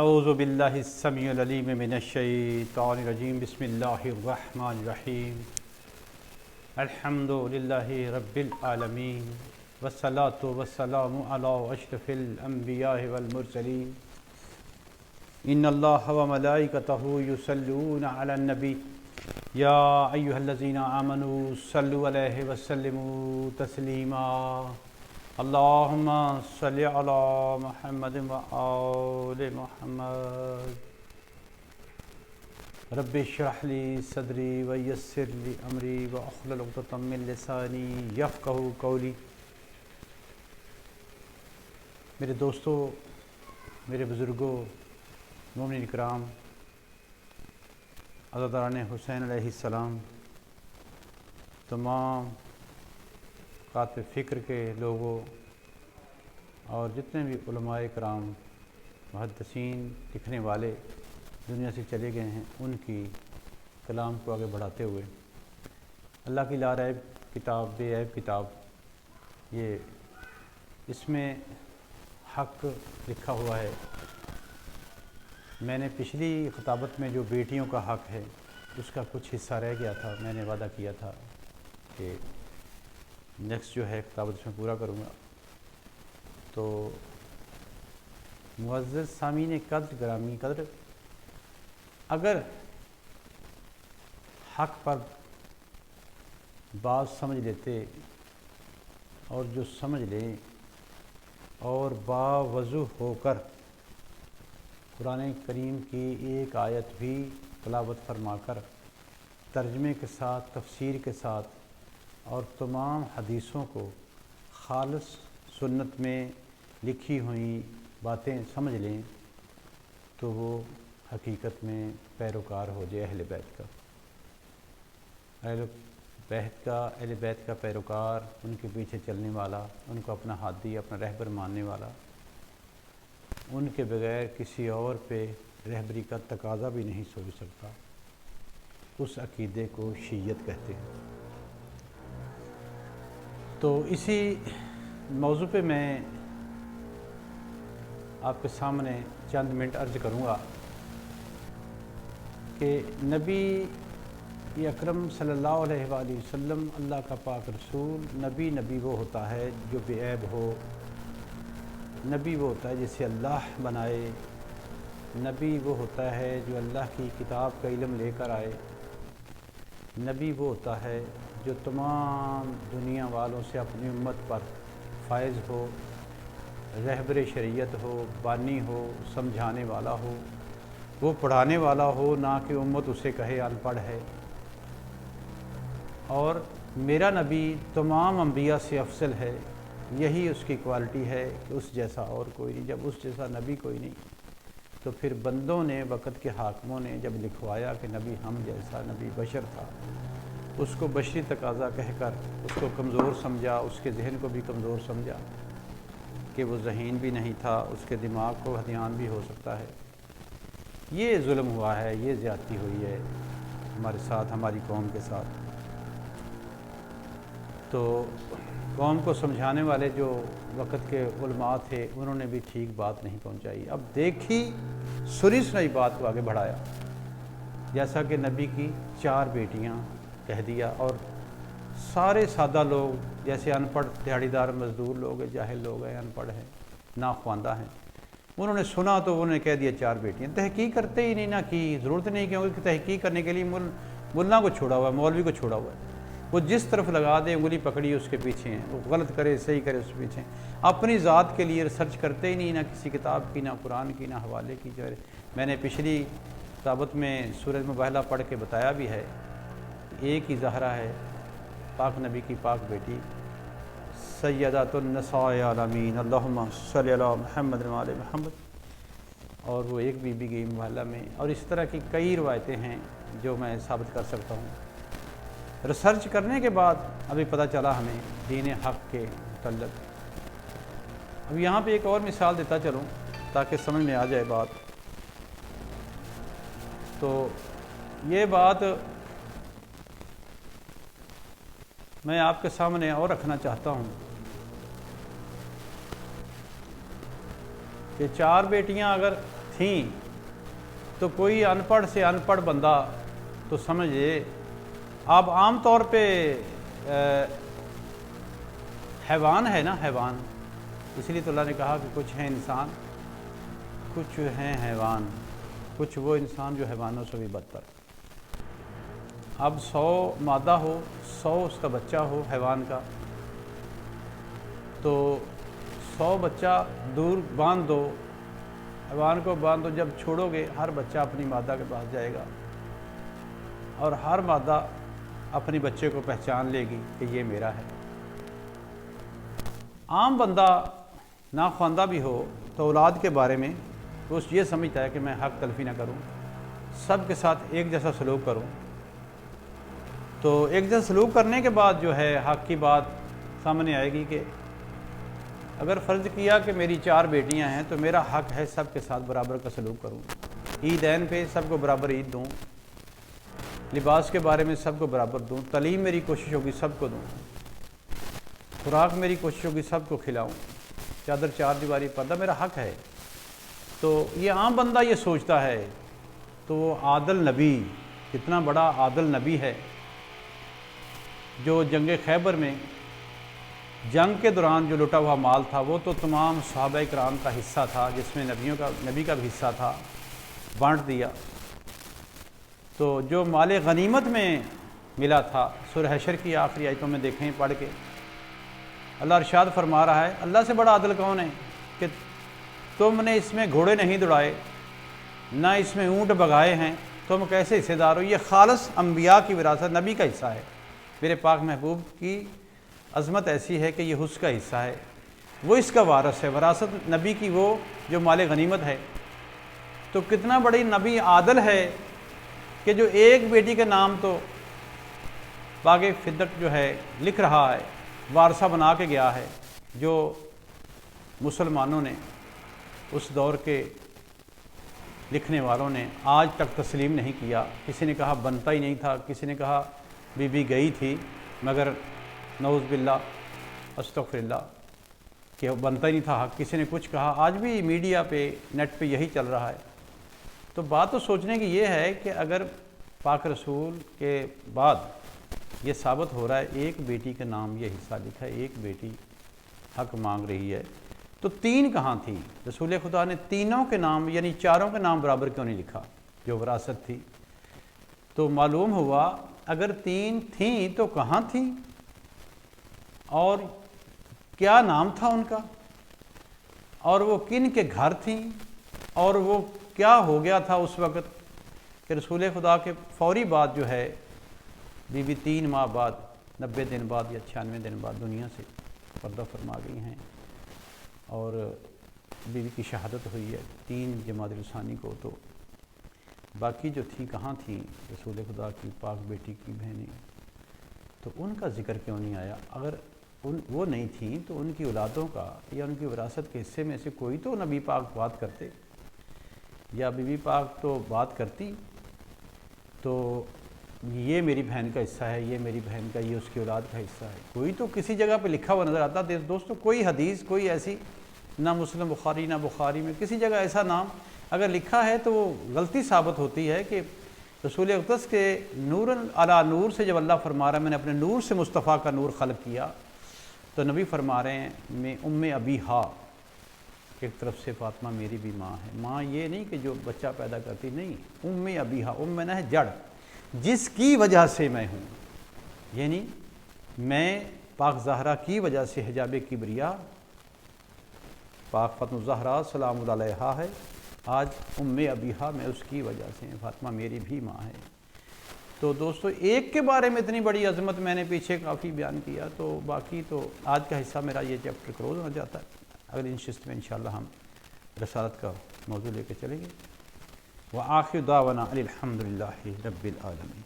اعوذ باللہ السمیع العلیم من الشیطان الرجیم بسم اللہ الرحمن الرحیم الحمد للہ رب العالمین والصلاة والسلام علی اشرف الانبیاء والمرسلین ان اللہ وملائکتہ یصلون علی النبی یا ایہا الذین آمنوا صلوا علیہ وسلموا تسلیما اللہم صلی علی محمد وآل محمد رب اشرح لی صدری ویسر لی امری واحلل عقدۃ من لسانی یفقہوا قولی۔ میرے دوستو، میرے بزرگوں، مومنین کرام، عزاداران حسین علیہ السلام، تمام کاتب فکر کے لوگوں اور جتنے بھی علماء کرام، محدثین، لکھنے والے دنیا سے چلے گئے ہیں، ان کی کلام کو آگے بڑھاتے ہوئے اللہ کی لا ریب کتاب، بے عیب کتاب، یہ اس میں حق لکھا ہوا ہے۔ میں نے پچھلی خطابت میں جو بیٹیوں کا حق ہے اس کا کچھ حصہ رہ گیا تھا، میں نے وعدہ کیا تھا کہ نیکسٹ جو ہے خطابت اس میں پورا کروں گا۔ تو معزز سامعین قدر، گرامی قدر، اگر حق پر بات سمجھ لیتے اور جو سمجھ لیں اور باوضو ہو کر قرآن کریم کی ایک آیت بھی تلاوت فرما کر ترجمے کے ساتھ، تفسیر کے ساتھ اور تمام حدیثوں کو خالص سنت میں لکھی ہوئی باتیں سمجھ لیں تو وہ حقیقت میں پیروکار ہو جائے اہل بیت کا، اہل بیت کا پیروکار، ان کے پیچھے چلنے والا، ان کو اپنا ہادی، اپنا رہبر ماننے والا، ان کے بغیر کسی اور پہ رہبری کا تقاضا بھی نہیں سوچ سکتا۔ اس عقیدے کو شیعیت کہتے ہیں۔ تو اسی موضوع پہ میں آپ کے سامنے چند منٹ عرض کروں گا کہ نبی اکرم صلی اللہ علیہ وآلہ وسلم اللہ کا پاک رسول، نبی وہ ہوتا ہے جو بے عیب ہو، نبی وہ ہوتا ہے جسے اللہ بنائے، نبی وہ ہوتا ہے جو اللہ کی کتاب کا علم لے کر آئے، نبی وہ ہوتا ہے جو تمام دنیا والوں سے اپنی امت پر فائز ہو، رہبر شریعت ہو، بانی ہو، سمجھانے والا ہو، وہ پڑھانے والا ہو، نہ کہ امت اسے کہے ان پڑھ ہے۔ اور میرا نبی تمام انبیاء سے افضل ہے، یہی اس کی کوالٹی ہے کہ اس جیسا اور کوئی نہیں۔ جب اس جیسا نبی کوئی نہیں تو پھر بندوں نے، وقت کے حاکموں نے جب لکھوایا کہ نبی ہم جیسا، نبی بشر تھا، اس کو بشری تقاضا کہہ کر اس کو کمزور سمجھا، اس کے ذہن کو بھی کمزور سمجھا کہ وہ ذہین بھی نہیں تھا، اس کے دماغ کو ہذیان بھی ہو سکتا ہے۔ یہ ظلم ہوا ہے، یہ زیادتی ہوئی ہے ہمارے ساتھ، ہماری قوم کے ساتھ۔ تو قوم کو سمجھانے والے جو وقت کے علماء تھے انہوں نے بھی ٹھیک بات نہیں پہنچائی۔ اب دیکھی سنی سنائی بات کو آگے بڑھایا، جیسا کہ نبی کی 4 بیٹیاں کہہ دیا، اور سارے سادہ لوگ جیسے ان پڑھ دیہڑی دار مزدور لوگ ہیں، جاہل لوگ ہیں، ان پڑھ ہیں، ناخواندہ ہیں، انہوں نے سنا تو انہوں نے کہہ دیا 4 بیٹیاں۔ تحقیق کرتے ہی نہیں نہ کی، ضرورت نہیں کیونکہ تحقیق کرنے کے لیے ملا کو چھوڑا ہوا ہے، مولوی کو چھوڑا ہوا ہے، وہ جس طرف لگا دے انگلی پکڑی اس کے پیچھے ہیں، وہ غلط کرے صحیح کرے اس کے پیچھے ہیں۔ اپنی ذات کے لیے ریسرچ کرتے ہی نہیں، نہ کسی کتاب کی، نہ قرآن کی، نہ حوالے کی۔ جو میں نے پچھلی کتابت میں سورۃ مباہلہ پڑھ کے بتایا بھی ہے، ایک ہی زہرا ہے، پاک نبی کی پاک بیٹی سیدۃ النساء العالمین، اللہم صلی علی محمد وعلی محمد، اور وہ ایک بی بی گئی مباہلہ میں۔ اور اس طرح کی کئی روایتیں ہیں جو میں ثابت کر سکتا ہوں۔ ریسرچ کرنے کے بعد ابھی پتہ چلا ہمیں دین حق کے متعلق۔ اب یہاں پہ ایک اور مثال دیتا چلوں تاکہ سمجھ میں آ جائے بات۔ تو یہ بات میں آپ کے سامنے اور رکھنا چاہتا ہوں کہ 4 بیٹیاں اگر تھیں تو کوئی ان پڑھ سے ان پڑھ بندہ تو سمجھے آپ عام طور پہ حیوان ہے نا، حیوان، اس لیے تو اللہ نے کہا کہ کچھ ہیں انسان، کچھ ہیں حیوان، کچھ وہ انسان جو حیوانوں سے بھی بدتر۔ اب 100 مادہ ہو، 100 اس کا بچہ ہو حیوان کا، تو 100 بچہ دور باندھ دو، حیوان کو باندھ دو، جب چھوڑو گے ہر بچہ اپنی مادہ کے پاس جائے گا اور ہر مادہ اپنی بچے کو پہچان لے گی کہ یہ میرا ہے۔ عام بندہ ناخواندہ بھی ہو تو اولاد کے بارے میں وہ یہ سمجھتا ہے کہ میں حق تلفی نہ کروں، سب کے ساتھ ایک جیسا سلوک کروں۔ تو ایک جیسا سلوک کرنے کے بعد جو ہے حق کی بات سامنے آئے گی کہ اگر فرض کیا کہ میری 4 بیٹیاں ہیں تو میرا حق ہے سب کے ساتھ برابر کا سلوک کروں، عیدین پہ سب کو برابر عید دوں، لباس کے بارے میں سب کو برابر دوں، تعلیم میری کوشش ہوگی سب کو دوں، خوراک میری کوشش ہوگی سب کو کھلاؤں، چادر 4 دیواری پردہ میرا حق ہے۔ تو یہ عام بندہ یہ سوچتا ہے، تو وہ عادل نبی، کتنا بڑا عادل نبی ہے، جو جنگ خیبر میں جنگ کے دوران جو لٹا ہوا مال تھا وہ تو تمام صحابہ کرام کا حصہ تھا، جس میں نبی کا بھی حصہ تھا، بانٹ دیا۔ تو جو مال غنیمت میں ملا تھا، سورہ حشر کی آخری آیتوں میں دیکھیں پڑھ کے، اللہ ارشاد فرما رہا ہے، اللہ سے بڑا عادل کون ہے کہ تم نے اس میں گھوڑے نہیں دوڑائے، نہ اس میں اونٹ بگائے ہیں، تم کیسے حصے دار ہو؟ یہ خالص انبیاء کی وراثت، نبی کا حصہ ہے۔ میرے پاک محبوب کی عظمت ایسی ہے کہ یہ اس کا حصہ ہے، وہ اس کا وارث ہے، وراثت نبی کی وہ جو مال غنیمت ہے۔ تو کتنا بڑی نبی عادل ہے کہ جو ایک بیٹی کے نام تو باغ فدق جو ہے لکھ رہا ہے، وارثہ بنا کے گیا ہے، جو مسلمانوں نے اس دور کے لکھنے والوں نے آج تک تسلیم نہیں کیا۔ کسی نے کہا بنتا ہی نہیں تھا، کسی نے کہا بی بی گئی تھی، مگر نعوذ باللہ استغفر اللہ کہ بنتا ہی نہیں تھا حق، کسی نے کچھ کہا۔ آج بھی میڈیا پہ نیٹ پہ یہی چل رہا ہے۔ تو بات تو سوچنے کی یہ ہے کہ اگر پاک رسول کے بعد یہ ثابت ہو رہا ہے ایک بیٹی کے نام یہ حصہ لکھا ہے، ایک بیٹی حق مانگ رہی ہے، تو 3 کہاں تھی؟ رسول خدا نے تینوں کے نام یعنی 4 کے نام برابر کیوں نہیں لکھا جو وراثت تھی؟ تو معلوم ہوا اگر 3 تھیں تو کہاں تھیں اور کیا نام تھا ان کا، اور وہ کن کے گھر تھیں، اور وہ کیا ہو گیا تھا اس وقت کہ رسول خدا کے فوری بعد جو ہے بی بی 3 ماہ بعد 90 دن بعد یا 96 دن بعد دنیا سے پردہ فرما گئی ہیں، اور بی بی کی شہادت ہوئی ہے 3 جمادی الثانی کو۔ تو باقی جو تھی کہاں تھیں رسول خدا کی پاک بیٹی کی بہنیں؟ تو ان کا ذکر کیوں نہیں آیا؟ اگر وہ نہیں تھیں تو ان کی اولادوں کا یا ان کی وراثت کے حصے میں سے کوئی تو نبی پاک بات کرتے، یا بی بی پاک تو بات کرتی، تو یہ میری بہن کا حصہ ہے، یہ میری بہن کا، یہ اس کی اولاد کا حصہ ہے، کوئی تو کسی جگہ پہ لکھا ہوا نظر آتا۔ دوستو کوئی حدیث کوئی ایسی نہ مسلم بخاری نہ بخاری میں کسی جگہ ایسا نام اگر لکھا ہے تو وہ غلطی ثابت ہوتی ہے کہ رسول اقدس کے نور علی نور سے جب اللہ فرما رہا ہے میں نے اپنے نور سے مصطفیٰ کا نور خلق کیا، تو نبی فرما رہے ہیں میں ام ابیہا، ایک طرف سے فاطمہ میری بھی ماں ہے۔ ماں یہ نہیں کہ جو بچہ پیدا کرتی، نہیں، ام ابیہا، ام میں نہ ہے جڑ، جس کی وجہ سے میں ہوں، یعنی میں پاک زہرا کی وجہ سے حجاب کبریا پاک فاطمہ الزہرا سلام اللہ علیہا ہے، آج ام ابیہا میں اس کی وجہ سے، فاطمہ میری بھی ماں ہے۔ تو دوستو ایک کے بارے میں اتنی بڑی عظمت میں نے پیچھے کافی بیان کیا، تو باقی تو آج کا حصہ میرا یہ چیپٹر کلوز ہونا جاتا ہے۔ اگلی نشست میں انشاءاللہ ہم رسالت کا موضوع لے کے چلیں گے۔ وآخر دعوانا الحمدللہ رب العالمین۔